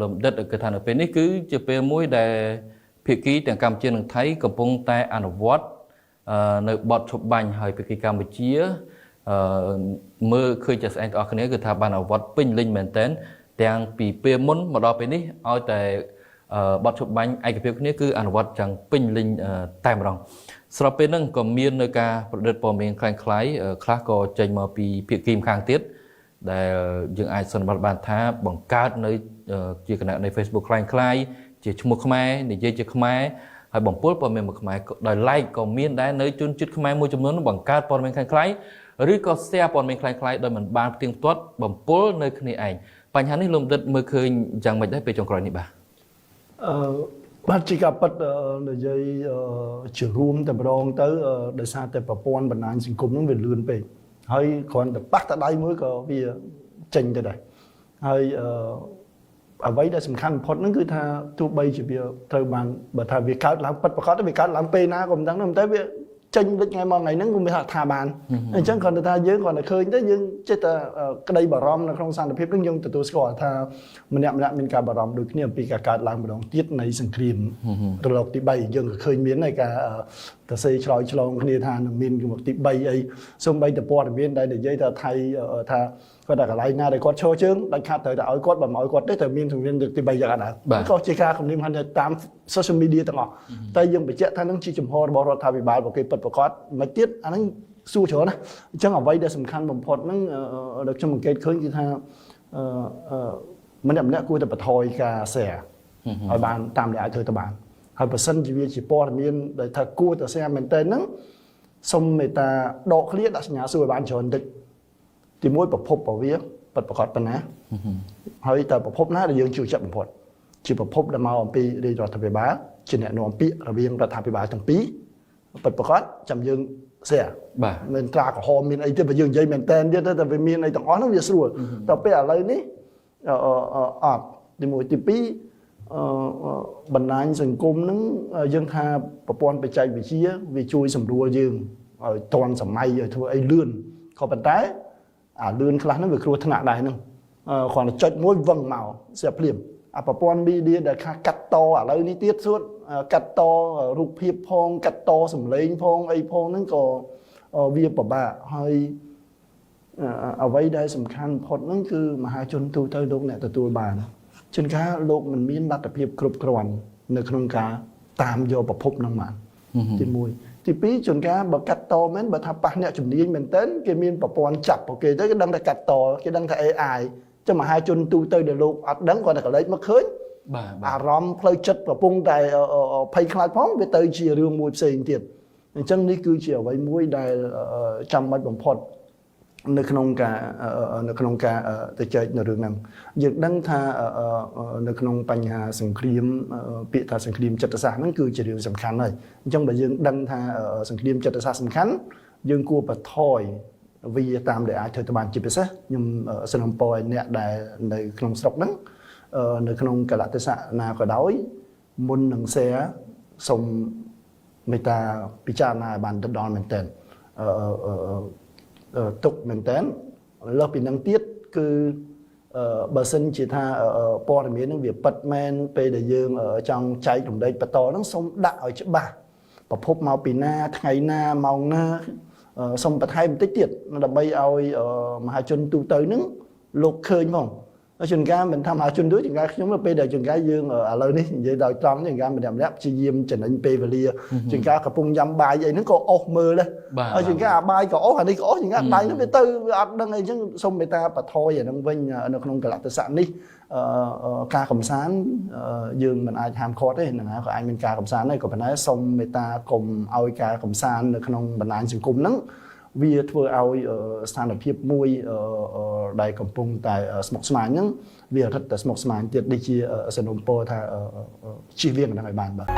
លំដិតគឺថានៅពេលនេះគឺជាពេលមួយដែលភាគីទាំងកម្ពុជានិងថៃកំពុងតែអនុវត្តនៅបទឈប់បាញ់ហើយភាគីកម្ពុជាមើលឃើញជាស្អែកទាំងអស់គ្នាគឺថាបានអនុវត្តពេញលេញមែនទែនទាំងពីពេលមុនមកដល់ពេលនេះឲ្យតែបទឈប់បាញ់ឯកភាពគ្នាគឺអនុវត្តយ៉ាងពេញលេញតែម្ដងស្របពេលហ្នឹងក៏មាននៅការប្រឌិតព័ត៌មានคล้ายខ្លះក៏ចេញមកពីភាគីម្ខាងទៀតដែលយើងអាចសន្និដ្ឋានបានថាបង្កើតនៅជាគណៈនៃ Facebook คล้ายជាឈ្មោះខ្មែរនិយាយជាខ្មែរហើយបំពុលព័ត៌មានមួយខ្មែរដោយ like ក៏មានដែរនៅជនជាតិខ្មែរមួយចំនួនបង្កើតព័ត៌មានคล้ายឬក៏ share ព័ត៌មានคล้ายដោយមិនបានផ្ទៀងផ្ទាត់បំពុលនៅគ្នាឯងបញ្ហានេះលោកដិតមើលឃើញយ៉ាងម៉េចដែរពេលចុងក្រោយនេះបាទបាទជាការពិតនិយាយជារួមតែម្ដងទៅដោយសារតែប្រព័ន្ធបណ្ដាញសង្គមហ្នឹងវាលឿនពេកហើយគ្រាន់តែប៉ះតែដៃមួយក៏វាចេញទៅដែរហើយអ្វីដែលសំខាន់បំផុតហ្នឹងគឺថាទោះបីជាវាត្រូវបានបើថាវាកើតឡើងពិតប្រាកដវាកើតឡើងពេលណាក៏មិនដឹងតែវាចេញដូចថ្ងៃមកថ្ងៃហ្នឹងគឺមានថាបានអញ្ចឹងគ្រាន់តែថាយើងគ្រាន់តែឃើញទៅយើងចិត្តតែក្តីបារម្ភនៅក្នុងសន្តិភាពហ្នឹងយើងទទួលស្គាល់ថាម្នាក់មានការបារម្ភដូចគ្នាអំពីការកើតឡើងម្ដងទៀតនៃសង្គ្រាមរលកទី3យើងក៏ឃើញមានហើយការទៅសេឆ្លងគ្នាថានឹងមានរលកទី3អីសូម្បីតែព័ត៌មានដែលនិយាយថាថៃថាគាត់តែកន្លែងណាដែលគាត់ឈរជើងដាច់ខាតត្រូវតែឲ្យគាត់បើមិនឲ្យគាត់ទេត្រូវមានជំនាញទី3យ៉ាងណាក៏ជាការគំរាមកំហែងតាម social media ទាំងអស់តែយើងបញ្ជាក់ថានឹងជាចំហរបស់រដ្ឋាភិបាលរបស់គេពិតប្រាកដមិនទៀតអាហ្នឹងសួរច្រើនណាអញ្ចឹងអ្វីដែលសំខាន់បំផុតហ្នឹងដែលខ្ញុំសង្កេតឃើញគឺថាម្នាក់គួរតែបន្ថយការ share ឲ្យបានតាមដែលអាចធ្វើទៅបានហើយបើសិនជាវាជាព័ត៌មានដែលថាគួរតែ share មែនតើហ្នឹងសូមមេត្តាដកឃ្លាដាក់សញ្ញាសួរឲ្យបានច្រើនតិចទីមួយប្រភពរបស់វាពិតប្រាកដប៉ុណ្ណាហើយតើប្រភពណាដែលយើងជឿជាក់បំផុតជាប្រភពដែលមកអំពីរាជរដ្ឋាភិបាលជាអ្នកនាំពាក្យរវាងរដ្ឋាភិបាលទាំងពីរពិតប្រាកដចាំយើងshare បាទមានត្រាក្រហមមានអីទៀតបើយើងនិយាយមែនតើទៀតតែវាមានអីទាំងអស់ហ្នឹងវាស្រួលតែពេលឥឡូវនេះអត់ទីមួយទីពីរបណ្ដាញសង្គមហ្នឹងយើងថាប្រព័ន្ធបច្ចេកវិទ្យាវាជួយសម្រួលយើងឲ្យទាន់សម័យឲ្យធ្វើអីលឿនក៏ប៉ុន្តែអាលឿនខ្លះហ្នឹងវាគ្រោះថ្នាក់ដែរហ្នឹងគ្រាន់តែចុចមួយវឹងមកស្រាប់ភ្លាមអាប្រព័ន្ធមីឌាដែលកាត់តឥឡូវនេះទៀតសួតកាត់តរូបភាពផងកាត់តសម្លេងផងអីផងហ្នឹងក៏វាពិបាកហើយអ្វីដែលសំខាន់បំផុតហ្នឹងគឺមហាជនទូទៅលោកអ្នកទទួលបានជួនកាលលោកមិនមានលទ្ធភាពគ្រប់គ្រាន់នៅក្នុងការតាមយកប្រភពហ្នឹងមកទី1ទី2ជួនកាលបើកាត់តមែនបើថាប៉ះអ្នកជំនាញមែនតើគេមានប្រព័ន្ធចាប់អូខេទៅគេដឹងតែកាត់តគេដឹងថា AI ចឹងមហាជនទូទៅដែលលោកអត់ដឹងគាត់តែកលេចមកឃើញបាទអារម្មណ៍ផ្លូវចិត្តកំពុងតែភ័យខ្លាចផងវាទៅជារឿងមួយផ្សេងទៀតអញ្ចឹងនេះគឺជាអ្វីមួយដែលចាំបាច់បំផុតនៅក្នុងការទៅចែកនៅរឿងហ្នឹងយើងដឹងថានៅក្នុងបញ្ហាសង្គ្រាមពាក្យថាសង្គ្រាមចិត្តសាស្ត្រហ្នឹងគឺជារឿងសំខាន់ហើយអញ្ចឹងបើយើងដឹងថាសង្គ្រាមចិត្តសាស្ត្រសំខាន់យើងគួរបន្ថយវាតាមដែលអាចធ្វើទៅបានជាពិសេសខ្ញុំសនំពរឲ្យអ្នកដែលនៅក្នុងស្រុកហ្នឹងនៅក្នុងកលៈទេសៈណាក៏ដោយមុននឹង share សូមមេត្តាពិចារណាឲ្យបានទៅដល់មែនតើទុកមែនតើលើសពីនឹងទៀតគឺបើសិនជាថាព័ត៌មានហ្នឹងវាពិតមែនពេលដែលយើងចង់ចែករំលែកបន្តហ្នឹងសូមដាក់ឲ្យច្បាស់ប្រភពមកពីណាថ្ងៃណាម៉ោងណាសូមបន្ថែមបន្តិចទៀតដើម្បីឲ្យមហាជនទូទៅហ្នឹងលោកឃើញផងជួនកាលមិនថាមហាជនទូជួនកាលខ្ញុំពេលដែលជួនកាលយើងឥឡូវនេះនិយាយដោយត្រង់ជួនកាលម្នាក់ព្យាយាមចំណេញពេលវេលាជួនកាលកំពុងញ៉ាំបាយអីហ្នឹងក៏អស់មើលដែរហើយជួនកាលអាបាយក៏អស់អានេះក៏អស់ជួនកាលដៃហ្នឹងវាទៅវាអត់ដឹងអីអញ្ចឹងសូមមេត្តាបន្ថយអាហ្នឹងវិញនៅក្នុងកលៈទេសៈនេះការកំសាន្តយើងមិនអាចហាមឃាត់ទេណាក៏អាចមានការកំសាន្តដែរក៏ប៉ុន្តែសូមមេត្តាកុំឲ្យការកំសាន្តនៅក្នុងបណ្ដាញសង្គមហ្នឹងវាធ្វើឲ្យស្ថានភាពមួយដែលកំពុងតែស្មុគស្មាញហ្នឹងវារឹតតែស្មុគស្មាញទៀតដូចជាសនំពរថាជៀសវាងហ្នឹងឲ្យបានបាទ